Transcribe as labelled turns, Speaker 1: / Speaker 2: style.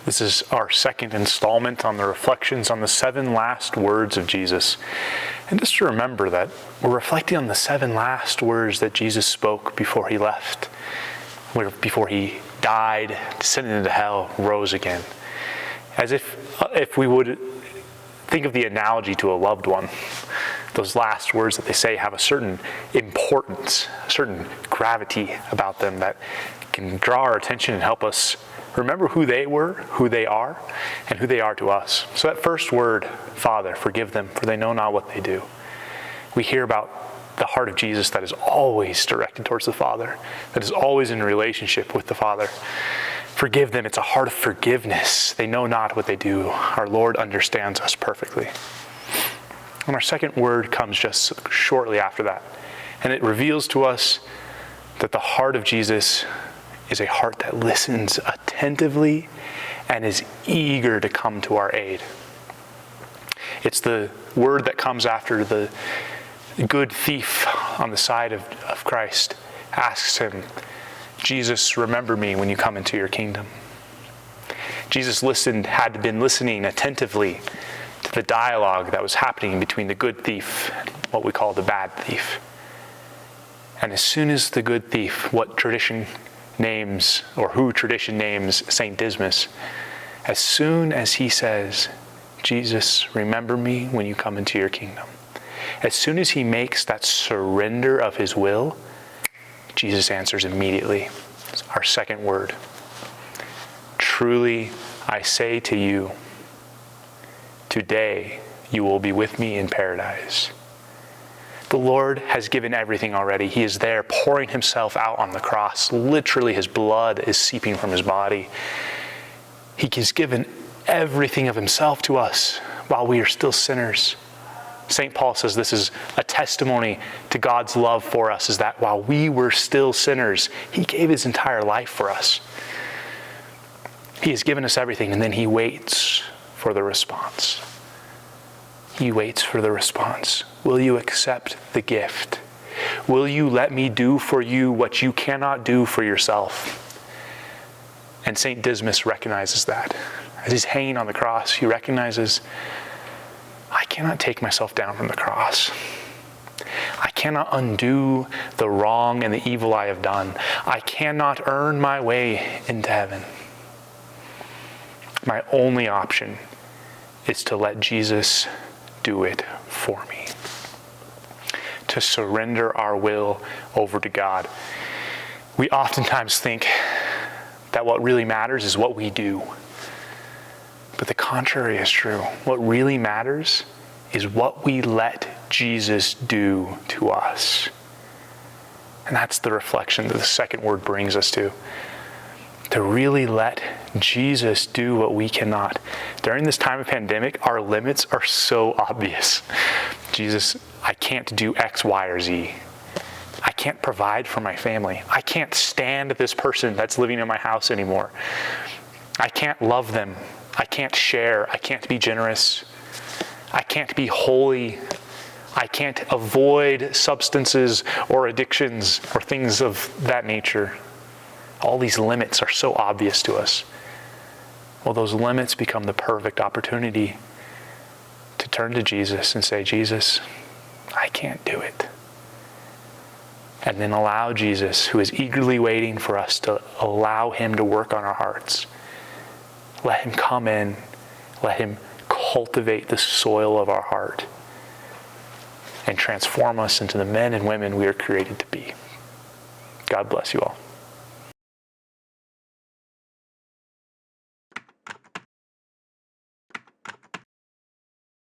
Speaker 1: This is our second installment on the reflections on the 7 last words of Jesus. And just to remember that we're reflecting on the 7 last words that Jesus spoke before he left, before he died, descended into hell, rose again. As if we would think of the analogy to a loved one, those last words that they say have a certain importance, a certain gravity about them that can draw our attention and help us remember who they were, who they are, and who they are to us. So that first word, Father, forgive them, for they know not what they do. We hear about the heart of Jesus that is always directed towards the Father, that is always in relationship with the Father. Forgive them. It's a heart of forgiveness. They know not what they do. Our Lord understands us perfectly. And our second word comes just shortly after that. And it reveals to us that the heart of Jesus is a heart that listens attentively and is eager to come to our aid. It's the word that comes after the good thief on the side of Christ asks him, Jesus, remember me when you come into your kingdom. Jesus had been listening attentively to the dialogue that was happening between the good thief and what we call the bad thief. And as soon as the good thief, who tradition names Saint Dismas, as soon as he says, Jesus, remember me when you come into your kingdom, as soon as he makes that surrender of his will, Jesus answers immediately. It's our second word. Truly, I say to you, today you will be with me in paradise. The Lord has given everything already. He is there pouring himself out on the cross. Literally, his blood is seeping from his body. He has given everything of himself to us while we are still sinners. St. Paul says this is a testimony to God's love for us, is that while we were still sinners, he gave his entire life for us. He has given us everything, and then he waits for the response. He waits for the response. Will you accept the gift? Will you let me do for you what you cannot do for yourself? And St. Dismas recognizes that. As he's hanging on the cross, he recognizes, I cannot take myself down from the cross. I cannot undo the wrong and the evil I have done. I cannot earn my way into heaven. My only option is to let Jesus do it for me. To surrender our will over to God. We oftentimes think that what really matters is what we do. But the contrary is true. What really matters is what we let Jesus do to us. And that's the reflection that the second word brings us to. To really let Jesus do what we cannot. During this time of pandemic, our limits are so obvious. Jesus, I can't do X, Y, or Z. I can't provide for my family. I can't stand this person that's living in my house anymore. I can't love them. I can't share. I can't be generous. I can't be holy. I can't avoid substances or addictions or things of that nature. All these limits are so obvious to us. Well, those limits become the perfect opportunity to turn to Jesus and say, Jesus, I can't do it. And then allow Jesus, who is eagerly waiting for us, to allow him to work on our hearts. Let him come in. Let him cultivate the soil of our heart and transform us into the men and women we are created to be. God bless you all.